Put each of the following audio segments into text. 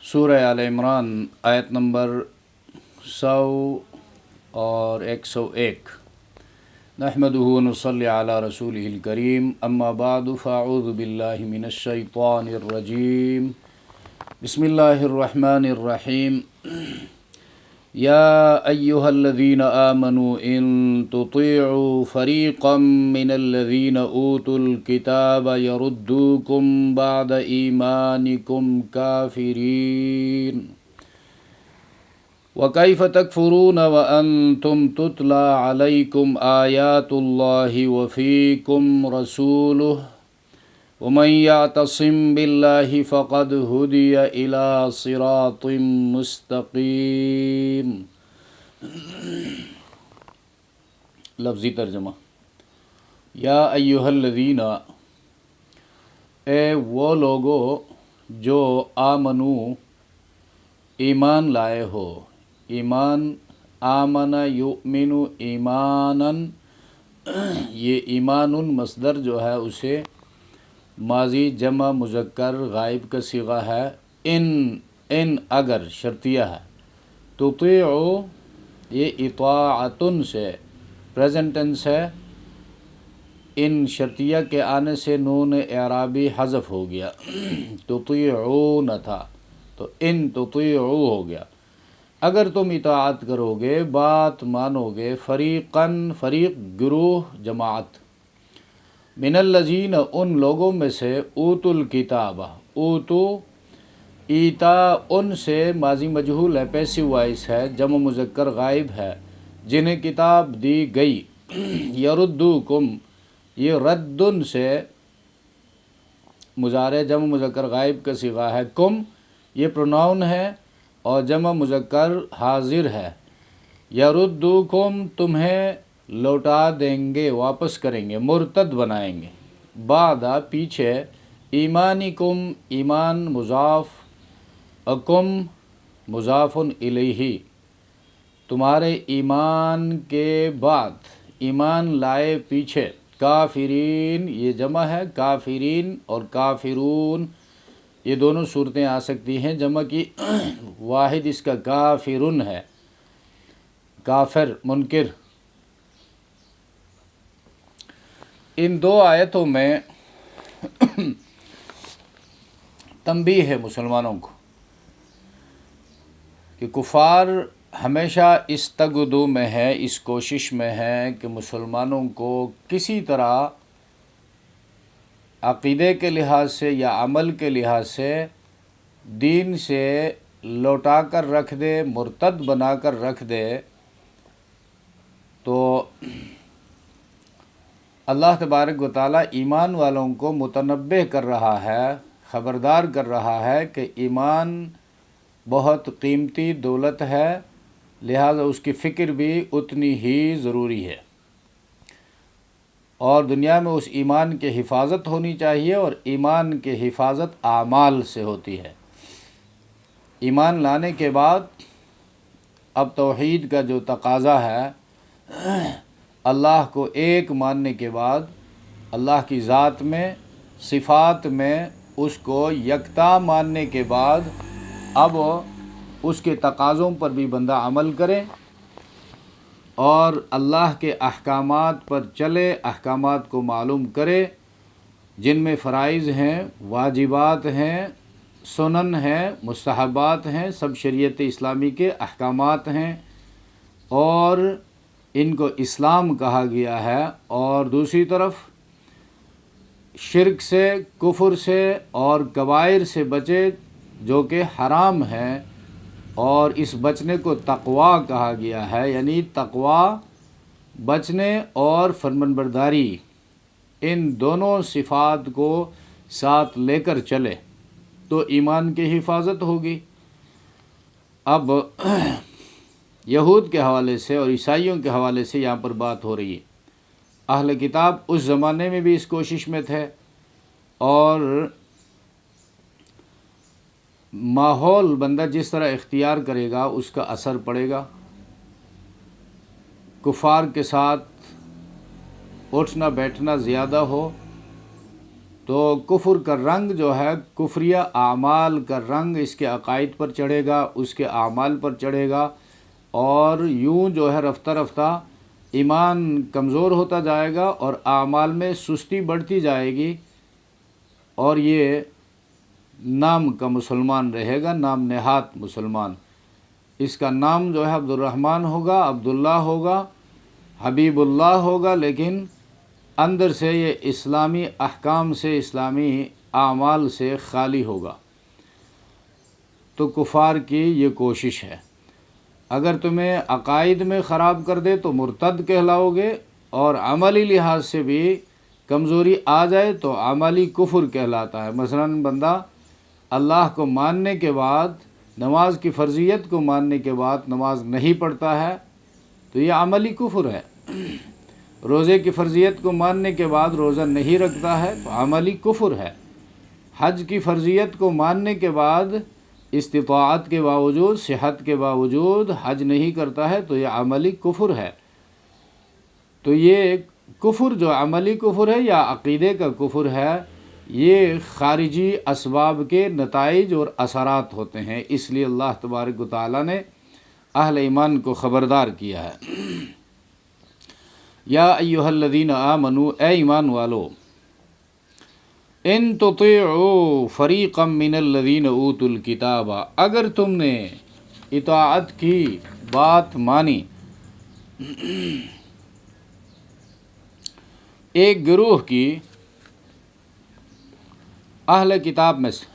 سورہ آل عمران آیت نمبر 100 اور 101۔ نحمدہ ونصلی علی رسولہ الکریم، اما بعد فاعوذ باللہ من الشیطان الرجیم، بسم اللہ الرحمن الرحیم۔ یا ایہا الذین آمنوا ان تطیعوا فریقا من الذین اوتوا الکتاب یردوکم بعد ایمانکم کافرین وَكَيْفَ تَكْفُرُونَ وَأَنْتُمْ تُتْلَى عَلَيْكُمْ آيَاتُ اللَّهِ وَفِيكُمْ رَسُولُهُ وَمَنْ يَعْتَصِمْ بِاللَّهِ فَقَدْ هُدِيَ إِلَى صِرَاطٍ مُسْتَقِيمٍ۔ لفظی ترجمہ: یا ایہا الذین، اے وہ لوگو جو آمنو ایمان لائے ہو۔ ایمان، آمن یؤمن ایماناً، یہ ایمان مصدر جو ہے اسے ماضی جمع مذکر غائب کا صیغہ ہے۔ ان اگر شرطیہ ہے۔ تطیعو، یہ اطاعتن سے پریزنٹ ٹینس ہے، ان شرطیہ کے آنے سے نون اعرابی حذف ہو گیا، تطیعون تھا تو ان تطیعو ہو گیا۔ اگر تم اطاعت کرو گے، بات مانو گے، فریقاً، فریق گروہ جماعت، من الذین، ان لوگوں میں سے، اوتوا الکتاب، اوتو ایتا ان سے ماضی مجہول ہے، پیسو وائس ہے، جمع مذکر غائب ہے، جنہیں کتاب دی گئی۔ یردوکم، یہ ردن سے مضارع جمع مذکر غائب کا صیغہ ہے، کم یہ پروناؤن ہے اور جمع مذکر حاضر ہے۔ یردوکم، تمہیں لوٹا دیں گے، واپس کریں گے، مرتد بنائیں گے، بعد پیچھے، ایمانکم، ایمان مضاف، اکم مضاف الیہ، تمہارے ایمان کے بعد، ایمان لائے پیچھے، کافرین یہ جمع ہے، کافرین اور کافرون یہ دونوں صورتیں آ سکتی ہیں جمع کی، واحد اس کا کافرن ہے، کافر منکر۔ ان دو آیتوں میں تنبیہ ہے مسلمانوں کو کہ کفار ہمیشہ اس تگ و دو میں ہے، اس کوشش میں ہے کہ مسلمانوں کو کسی طرح عقیدے کے لحاظ سے یا عمل کے لحاظ سے دین سے لوٹا کر رکھ دے، مرتد بنا کر رکھ دے۔ تو اللہ تبارک و تعالیٰ ایمان والوں کو متنبہ کر رہا ہے، خبردار کر رہا ہے کہ ایمان بہت قیمتی دولت ہے، لہذا اس کی فکر بھی اتنی ہی ضروری ہے، اور دنیا میں اس ایمان کی حفاظت ہونی چاہیے، اور ایمان کی حفاظت اعمال سے ہوتی ہے۔ ایمان لانے کے بعد اب توحید کا جو تقاضا ہے، اللہ کو ایک ماننے کے بعد، اللہ کی ذات میں، صفات میں اس کو یکتا ماننے کے بعد، اب اس کے تقاضوں پر بھی بندہ عمل کرے اور اللہ کے احکامات پر چلے، احکامات کو معلوم کرے، جن میں فرائض ہیں، واجبات ہیں، سنن ہیں، مستحبات ہیں، سب شریعت اسلامی کے احکامات ہیں، اور ان کو اسلام کہا گیا ہے۔ اور دوسری طرف شرک سے، کفر سے اور کبائر سے بچے جو کہ حرام ہیں، اور اس بچنے کو تقویٰ کہا گیا ہے، یعنی تقویٰ بچنے اور فرمانبرداری، ان دونوں صفات کو ساتھ لے کر چلے تو ایمان کی حفاظت ہوگی۔ اب یہود کے حوالے سے اور عیسائیوں کے حوالے سے یہاں پر بات ہو رہی ہے۔ اہل کتاب اس زمانے میں بھی اس کوشش میں تھے، اور ماحول بندہ جس طرح اختیار کرے گا اس کا اثر پڑے گا۔ کفار کے ساتھ اٹھنا بیٹھنا زیادہ ہو تو کفر کا رنگ جو ہے، کفریہ اعمال کا رنگ اس کے عقائد پر چڑھے گا، اس کے اعمال پر چڑھے گا، اور یوں جو ہے رفتہ رفتہ ایمان کمزور ہوتا جائے گا اور اعمال میں سستی بڑھتی جائے گی، اور یہ نام کا مسلمان رہے گا، نام نہاد مسلمان۔ اس کا نام جو ہے عبد الرحمن ہوگا، عبداللہ ہوگا، حبیب اللہ ہوگا، لیکن اندر سے یہ اسلامی احکام سے، اسلامی اعمال سے خالی ہوگا۔ تو کفار کی یہ کوشش ہے، اگر تمہیں عقائد میں خراب کر دے تو مرتد کہلاؤ گے، اور عملی لحاظ سے بھی کمزوری آ جائے تو عملی کفر کہلاتا ہے۔ مثلاً بندہ اللہ کو ماننے کے بعد، نماز کی فرضیت کو ماننے کے بعد نماز نہیں پڑھتا ہے تو یہ عملی کفر ہے۔ روزے کی فرضیت کو ماننے کے بعد روزہ نہیں رکھتا ہے تو عملی کفر ہے۔ حج کی فرضیت کو ماننے کے بعد استطاعت کے باوجود، صحت کے باوجود حج نہیں کرتا ہے تو یہ عملی کفر ہے۔ تو یہ کفر جو عملی کفر ہے یا عقیدے کا کفر ہے، یہ خارجی اسباب کے نتائج اور اثرات ہوتے ہیں، اس لیے اللہ تبارک و تعالیٰ نے اہل ایمان کو خبردار کیا ہے۔ یا ایھا الذین آمنوا، اے ایمان والو، ان تطیعوا فریقا من الذین اوتوا الکتاب، اگر تم نے اطاعت کی، بات مانی ایک گروہ کی اہل کتاب میں سے،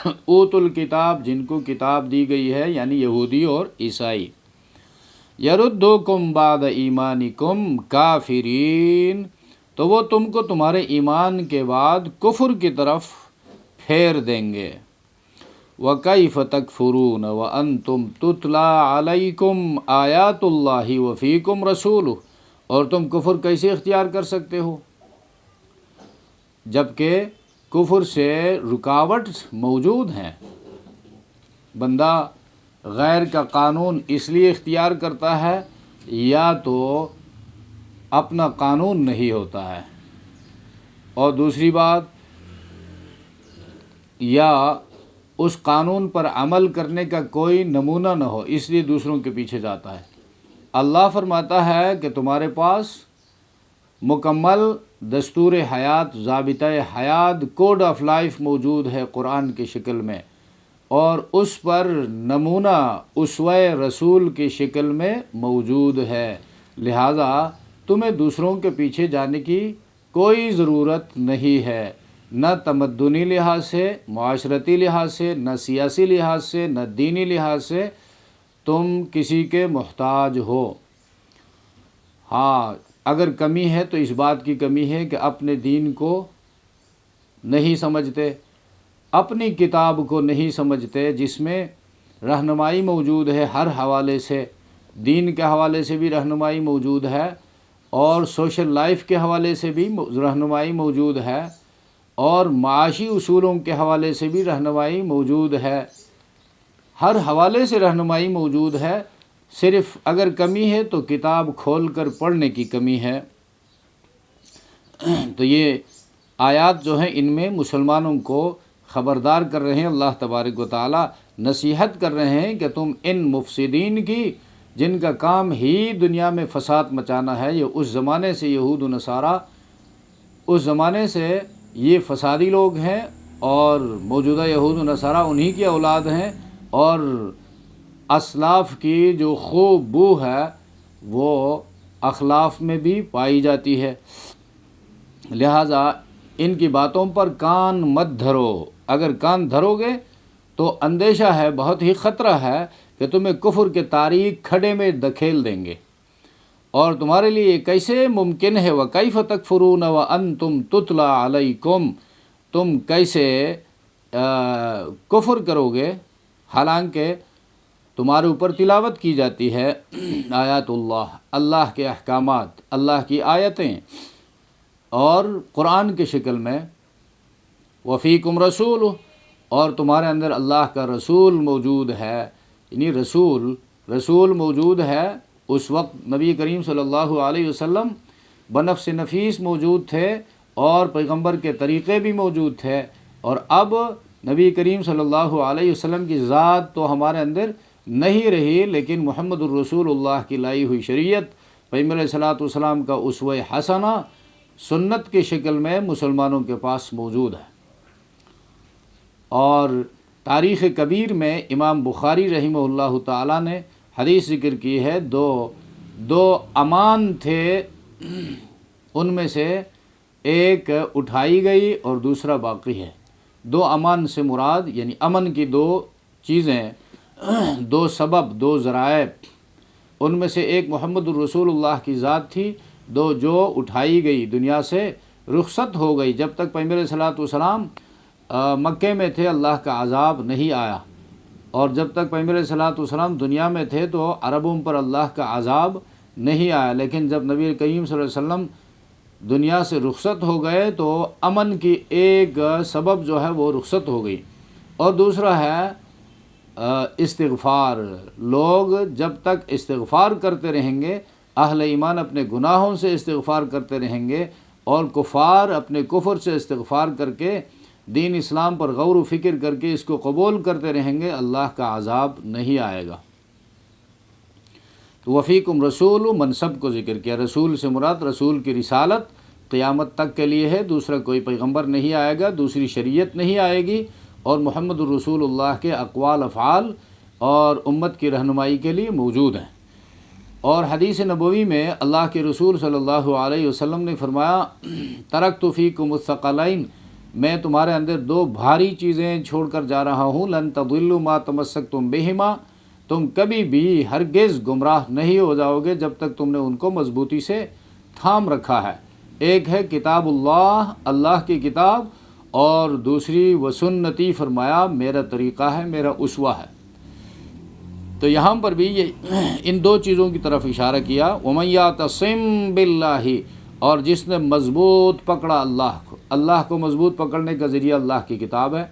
اوت الکتاب جن کو کتاب دی گئی ہے، یعنی یہودی اور عیسائی، یردوکم بعد ایمانکم کافرین، تو وہ تم کو تمہارے ایمان کے بعد کفر کی طرف پھیر دیں گے۔ وَكَيْفَ تَكْفُرُونَ وَأَنْتُمْ تُتْلَى عَلَيْكُمْ آیَاتُ اللَّهِ وَفِيكُمْ رَسُولُهُ، اور تم کفر کیسے اختیار کر سکتے ہو جبکہ کفر سے رکاوٹ موجود ہیں؟ بندہ غیر کا قانون اس لیے اختیار کرتا ہے یا تو اپنا قانون نہیں ہوتا ہے، اور دوسری بات یا اس قانون پر عمل کرنے کا کوئی نمونہ نہ ہو، اس لیے دوسروں کے پیچھے جاتا ہے۔ اللہ فرماتا ہے کہ تمہارے پاس مکمل دستور حیات، ضابطۂ حیات، کوڈ آف لائف موجود ہے قرآن کی شکل میں، اور اس پر نمونہ اسوہ رسول کی شکل میں موجود ہے، لہٰذا تمہیں دوسروں کے پیچھے جانے کی کوئی ضرورت نہیں ہے، نہ تمدنی لحاظ سے، معاشرتی لحاظ سے، نہ سیاسی لحاظ سے، نہ دینی لحاظ سے تم کسی کے محتاج ہو۔ ہاں، اگر کمی ہے تو اس بات کی کمی ہے کہ اپنے دین کو نہیں سمجھتے، اپنی کتاب کو نہیں سمجھتے، جس میں رہنمائی موجود ہے ہر حوالے سے، دین کے حوالے سے بھی رہنمائی موجود ہے، اور سوشل لائف کے حوالے سے بھی رہنمائی موجود ہے، اور معاشی اصولوں کے حوالے سے بھی رہنمائی موجود ہے، ہر حوالے سے رہنمائی موجود ہے۔ صرف اگر کمی ہے تو کتاب کھول کر پڑھنے کی کمی ہے۔ تو یہ آیات جو ہیں ان میں مسلمانوں کو خبردار کر رہے ہیں، اللہ تبارک و تعالی نصیحت کر رہے ہیں کہ تم ان مفسدین کی، جن کا کام ہی دنیا میں فساد مچانا ہے، یہ اس زمانے سے یہود و نصارہ، اس زمانے سے یہ فسادی لوگ ہیں، اور موجودہ یہود و نصارہ انہی کی اولاد ہیں، اور اسلاف کی جو خوب بو ہے وہ اخلاف میں بھی پائی جاتی ہے، لہٰذا ان کی باتوں پر کان مت دھرو۔ اگر کان دھرو گے تو اندیشہ ہے، بہت ہی خطرہ ہے کہ تمہیں کفر کے تاریک کھڈے میں دھکیل دیں گے، اور تمہارے لیے یہ کیسے ممکن ہے؟ وَكَيْفَ تَكْفُرُونَ وَأَنْتُمْ تُتْلَى عَلَيْكُمْ، تم کیسے کفر کرو گے حالانکہ تمہارے اوپر تلاوت کی جاتی ہے آیات اللہ، اللہ کے احکامات، اللہ کی آیتیں، اور قرآن کی شکل میں، وفیکم رسول، اور تمہارے اندر اللہ کا رسول موجود ہے، یعنی رسول موجود ہے۔ اس وقت نبی کریم صلی اللہ علیہ وسلم بنفس نفیس موجود تھے، اور پیغمبر کے طریقے بھی موجود تھے، اور اب نبی کریم صلی اللہ علیہ وسلم کی ذات تو ہمارے اندر نہیں رہی، لیکن محمد الرسول اللہ کی لائی ہوئی شریعت، پیغمبر علیہ الصلوۃ والسلام کا اسوہ حسنہ سنت کی شکل میں مسلمانوں کے پاس موجود ہے۔ اور تاریخ کبیر میں امام بخاری رحمہ اللہ تعالیٰ نے حدیث ذکر کی ہے، دو امان تھے، ان میں سے ایک اٹھائی گئی اور دوسرا باقی ہے۔ دو امان سے مراد یعنی امن کی دو چیزیں، دو سبب، دو ذرائع، ان میں سے ایک محمد الرسول اللہ کی ذات تھی، دو جو اٹھائی گئی، دنیا سے رخصت ہو گئی۔ جب تک پیغمبر علیہ الصلوۃ والسلام مکے میں تھے اللہ کا عذاب نہیں آیا، اور جب تک پیغمبر علیہ الصلوۃ والسلام دنیا میں تھے تو عربوں پر اللہ کا عذاب نہیں آیا، لیکن جب نبی کریم صلی اللہ علیہ وسلم دنیا سے رخصت ہو گئے تو امن کی ایک سبب جو ہے وہ رخصت ہو گئی، اور دوسرا ہے استغفار۔ لوگ جب تک استغفار کرتے رہیں گے، اہل ایمان اپنے گناہوں سے استغفار کرتے رہیں گے، اور کفار اپنے کفر سے استغفار کر کے دین اسلام پر غور و فکر کر کے اس کو قبول کرتے رہیں گے، اللہ کا عذاب نہیں آئے گا۔ تو وفیکم رسول منصب کو ذکر کیا، رسول سے مراد رسول کی رسالت قیامت تک کے لیے ہے، دوسرا کوئی پیغمبر نہیں آئے گا، دوسری شریعت نہیں آئے گی، اور محمد الرسول اللہ کے اقوال افعال اور امت کی رہنمائی کے لیے موجود ہیں۔ اور حدیث نبوی میں اللہ کے رسول صلی اللہ علیہ وسلم نے فرمایا، ترکت فیکم الثقلین، میں تمہارے اندر دو بھاری چیزیں چھوڑ کر جا رہا ہوں، لن تضلوا ما تمسکتم بہما، تم کبھی بھی ہرگز گمراہ نہیں ہو جاؤ گے جب تک تم نے ان کو مضبوطی سے تھام رکھا ہے۔ ایک ہے کتاب اللہ، اللہ کی کتاب، اور دوسری وسنتی، فرمایا میرا طریقہ ہے، میرا اسوہ ہے۔ تو یہاں پر بھی ان دو چیزوں کی طرف اشارہ کیا، وَمَن يَعْتَصِم بِاللَّهِ، اور جس نے مضبوط پکڑا اللہ کو مضبوط پکڑنے کا ذریعہ اللہ کی کتاب ہے۔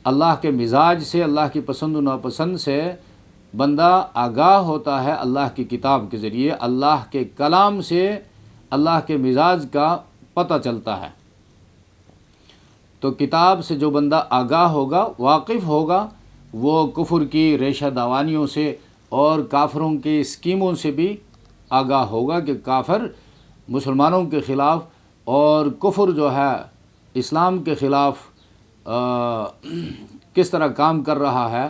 اللہ کے مزاج سے، اللہ کی پسند و ناپسند سے بندہ آگاہ ہوتا ہے اللہ کی کتاب کے ذریعے، اللہ کے کلام سے اللہ کے مزاج کا پتہ چلتا ہے۔ تو کتاب سے جو بندہ آگاہ ہوگا، واقف ہوگا، وہ کفر کی ریشہ دوانیوں سے اور کافروں کی اسکیموں سے بھی آگاہ ہوگا کہ کافر مسلمانوں کے خلاف اور کفر جو ہے اسلام کے خلاف کس طرح کام کر رہا ہے،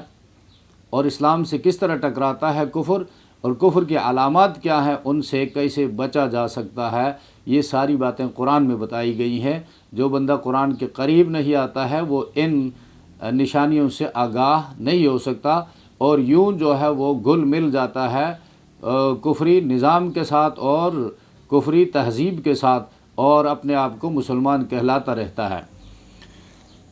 اور اسلام سے کس طرح ٹکراتا ہے کفر، اور کفر کی علامات کیا ہیں، ان سے کیسے بچا جا سکتا ہے۔ یہ ساری باتیں قرآن میں بتائی گئی ہیں۔ جو بندہ قرآن کے قریب نہیں آتا ہے وہ ان نشانیوں سے آگاہ نہیں ہو سکتا، اور یوں جو ہے وہ گھل مل جاتا ہے کفری نظام کے ساتھ اور کفری تہذیب کے ساتھ، اور اپنے آپ کو مسلمان کہلاتا رہتا ہے۔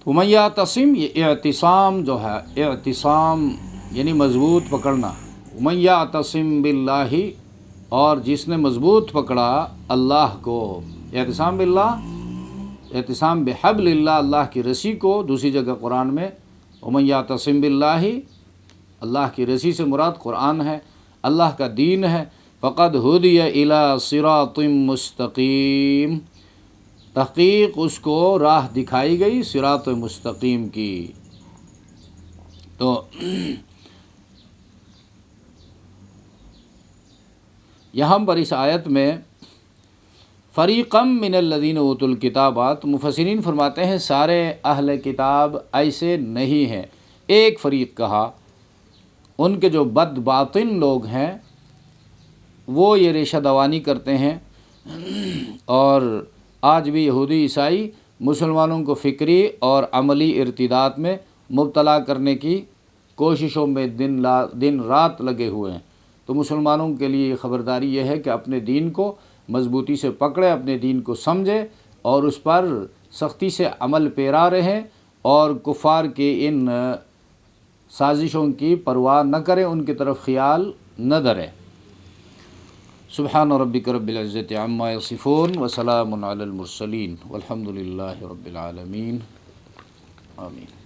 وَمَن يَعْتَصِم، یہ اعتصام جو ہے، اعتصام یعنی مضبوط پکڑنا، وَمَن يَعْتَصِم بِاللَّهِ، اور جس نے مضبوط پکڑا اللہ کو، اعتصام باللہ، اعتصام بحبل اللہ، اللہ کی رسی کو، دوسری جگہ قرآن میں وَمَن يَعْتَصِم بِاللَّهِ، اللہ کی رسی سے مراد قرآن ہے، اللہ کا دین ہے، فَقَدْ هُدِيَ إِلَى صِرَاطٍ مُسْتَقِيمٍ، تحقیق اس کو راہ دکھائی گئی صراط مستقیم کی۔ تو یہاں پر اس آیت میں فریقم من الذین اوتوا الکتابات، مفسرین فرماتے ہیں سارے اہل کتاب ایسے نہیں ہیں، ایک فریق کہا، ان کے جو بد باطن لوگ ہیں وہ یہ ریشہ دوانی کرتے ہیں، اور آج بھی یہودی عیسائی مسلمانوں کو فکری اور عملی ارتداد میں مبتلا کرنے کی کوششوں میں دن رات لگے ہوئے ہیں۔ تو مسلمانوں کے لیے یہ خبرداری یہ ہے کہ اپنے دین کو مضبوطی سے پکڑے، اپنے دین کو سمجھے، اور اس پر سختی سے عمل پیرا رہیں، اور کفار کی ان سازشوں کی پرواہ نہ کریں، ان کی طرف خیال نہ دھریں۔ سبحان ربک رب العزت عما یصفون وسلام علی المرسلین والحمد للہ رب العالمین، آمین۔